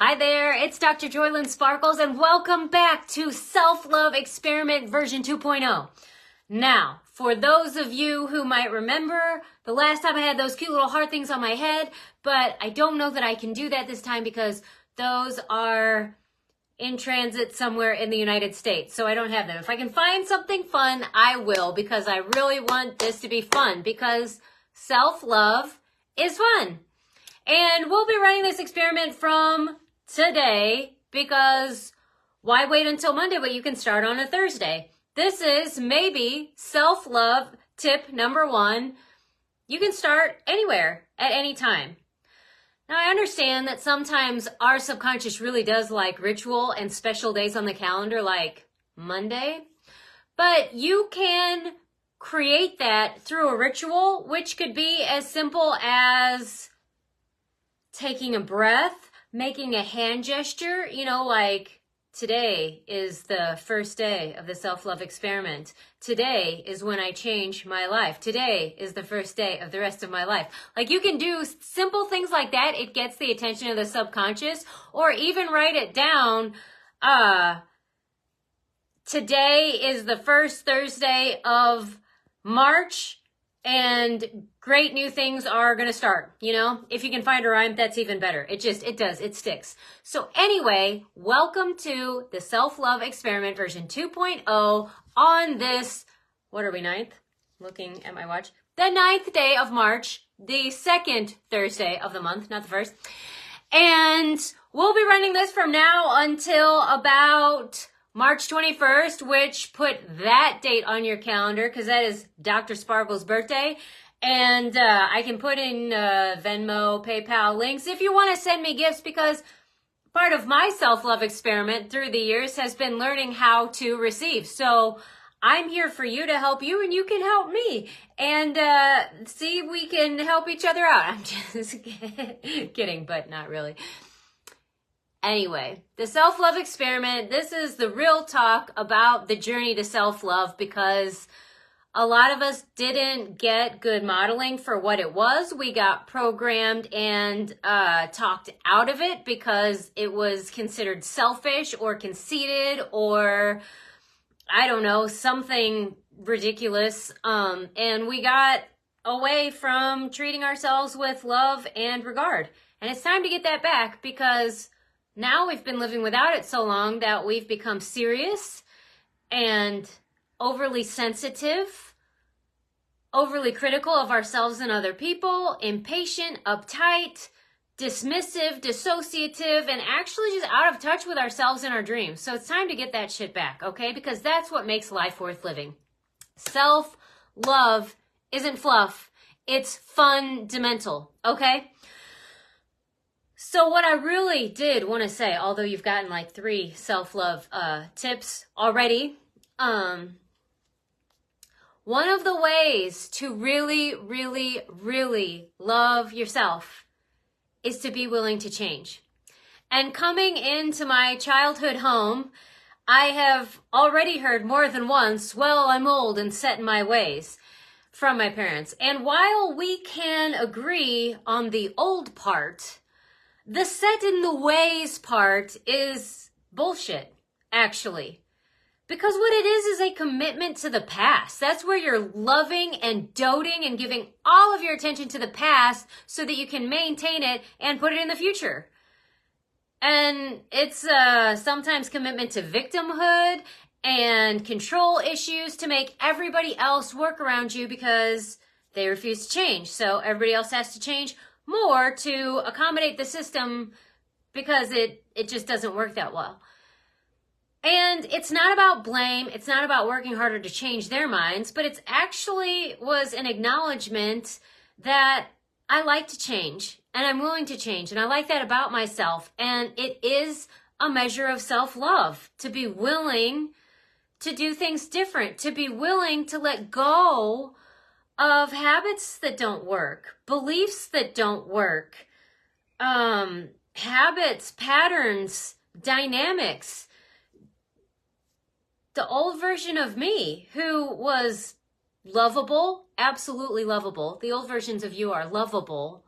Hi there, it's Dr. JOYLYN Sparkles, and welcome back to Self-Love Experiment version 2.0. Now, for those of you who might remember, the last time I had those cute little heart things on my head, but I don't know that I can do that this time because those are in transit somewhere in the United States, so I don't have them. If I can find something fun, I will, because I really want this to be fun, because self-love is fun. And we'll be running this experiment from today, because why wait until Monday when you can start on a Thursday? This is maybe self-love tip number 1. You can start anywhere at any time. Now, I understand that sometimes our subconscious really does like ritual and special days on the calendar, like Monday, but you can create that through a ritual, which could be as simple as taking a breath, making a hand gesture, like today is the first day of the self-love experiment. Today is when I change my life. Today is the first day of the rest of my life. Like, you can do simple things like that. It gets the attention of the subconscious, or even write it down. Today is the first Thursday of March, and great new things are going to start. If you can find a rhyme, that's even better. It sticks. So anyway, welcome to the Self-Love Experiment version 2.0 on this, what are we, 9th? Looking at my watch. The 9th day of March, the second Thursday of the month, not the first. And we'll be running this from now until about March 21st, which put that date on your calendar because that is Dr. Sparkle's birthday. And I can put in Venmo, PayPal links if you want to send me gifts, because part of my self-love experiment through the years has been learning how to receive. So I'm here for you to help you, and you can help me. And see if we can help each other out. I'm just kidding, but not really. Anyway, the self-love experiment, this is the real talk about the journey to self-love, because a lot of us didn't get good modeling for what it was. We got programmed and talked out of it because it was considered selfish or conceited or, I don't know, something ridiculous. And we got away from treating ourselves with love and regard. And it's time to get that back, because now we've been living without it so long that we've become serious and overly sensitive, overly critical of ourselves and other people, impatient, uptight, dismissive, dissociative, and actually just out of touch with ourselves and our dreams. So it's time to get that shit back, okay? Because that's what makes life worth living. Self-love isn't fluff. It's fundamental, okay? So what I really did want to say, although you've gotten like 3 self-love tips already, one of the ways to really, really, really love yourself is to be willing to change. And coming into my childhood home, I have already heard more than once, "Well, I'm old and set in my ways," from my parents. And while we can agree on the old part, the set in the ways part is bullshit, actually. Because what it is a commitment to the past. That's where you're loving and doting and giving all of your attention to the past so that you can maintain it and put it in the future. And it's sometimes commitment to victimhood and control issues to make everybody else work around you because they refuse to change. So everybody else has to change more to accommodate the system because it just doesn't work that well. And it's not about blame. It's not about working harder to change their minds, but it's actually was an acknowledgement that I like to change and I'm willing to change. And I like that about myself. And it is a measure of self-love to be willing to do things different, to be willing to let go of habits that don't work, beliefs that don't work, habits, patterns, dynamics. The old version of me who was lovable, absolutely lovable. The old versions of you are lovable,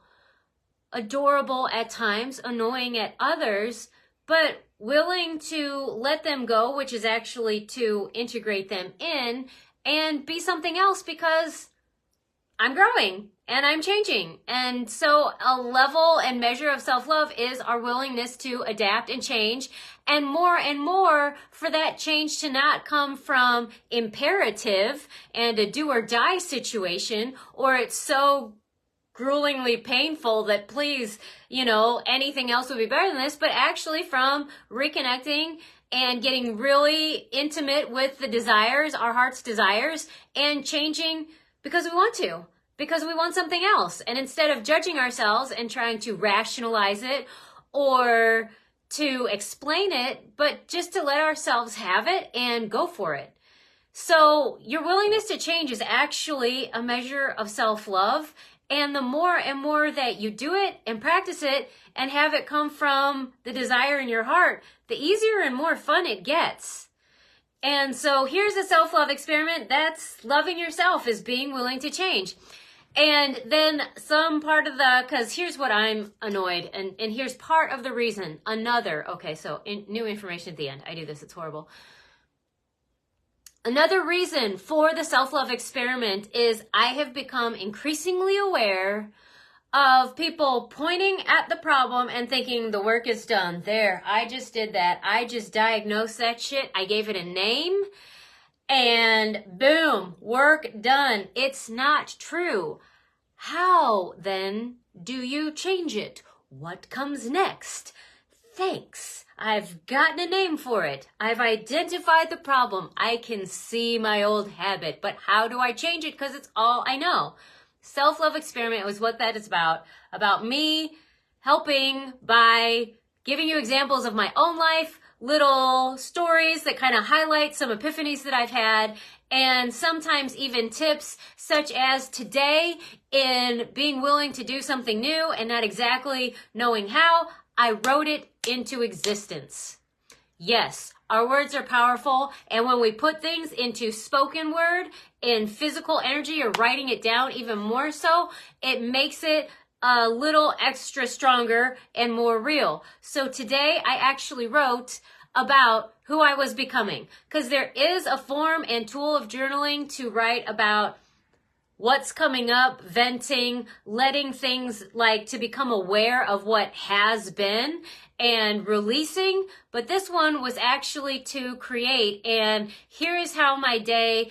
adorable at times, annoying at others, but willing to let them go, which is actually to integrate them in and be something else because I'm growing and I'm changing. And so a level and measure of self-love is our willingness to adapt and change, and more for that change to not come from imperative and a do or die situation, or it's so gruelingly painful that please, anything else would be better than this, but actually from reconnecting and getting really intimate with the desires, our heart's desires, and changing because we want to, because we want something else. And instead of judging ourselves and trying to rationalize it or to explain it, but just to let ourselves have it and go for it. So your willingness to change is actually a measure of self-love. And the more and more that you do it and practice it and have it come from the desire in your heart, the easier and more fun it gets. And so here's a self-love experiment. That's loving yourself, is being willing to change. And then some part of because here's what I'm annoyed, and here's part of the reason. New information at the end. I do this, it's horrible. Another reason for the self-love experiment is I have become increasingly aware of people pointing at the problem and thinking the work is done. There, I just did that. I just diagnosed that shit. I gave it a name and boom, work done. It's not true. How then do you change it? What comes next? Thanks. I've gotten a name for it. I've identified the problem. I can see my old habit, but how do I change it? Because it's all I know. Self-love experiment was what that is about me helping by giving you examples of my own life, little stories that kind of highlight some epiphanies that I've had, and sometimes even tips such as today in being willing to do something new and not exactly knowing how, I wrote it into existence. Yes, our words are powerful, and when we put things into spoken word, in physical energy, or writing it down even more so, it makes it a little extra stronger and more real. So today I actually wrote about who I was becoming, because there is a form and tool of journaling to write about what's coming up, venting, letting things to become aware of what has been and releasing. But this one was actually to create, and here is how my day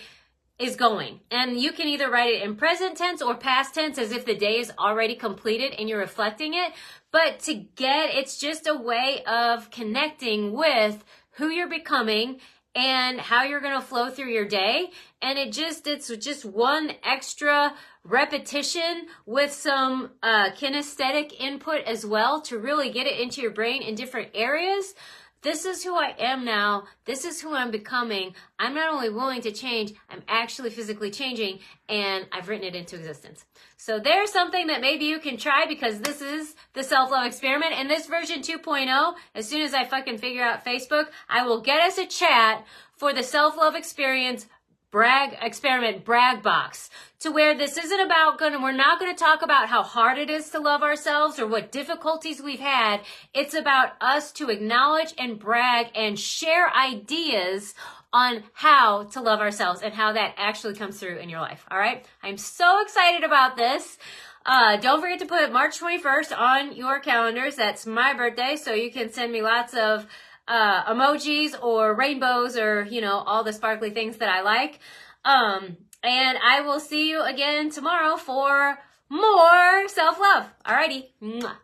is going. And you can either write it in present tense or past tense as if the day is already completed and you're reflecting it. But it's just a way of connecting with who you're becoming and how you're going to flow through your day. And it's just one extra repetition with some kinesthetic input as well to really get it into your brain in different areas. This is who I am now. This is who I'm becoming. I'm not only willing to change, I'm actually physically changing, and I've written it into existence. So there's something that maybe you can try, because this is the self-love experiment. And this version 2.0, as soon as I fucking figure out Facebook, I will get us a chat for the self-love experiment brag box, to where this isn't about we're not going to talk about how hard it is to love ourselves or what difficulties we've had. It's about us to acknowledge and brag and share ideas on how to love ourselves and how that actually comes through in your life. All right. I'm so excited about this. Don't forget to put March 21st on your calendars. That's my birthday. So you can send me lots of emojis or rainbows or, all the sparkly things that I like. And I will see you again tomorrow for more self-love. Alrighty. Mwah.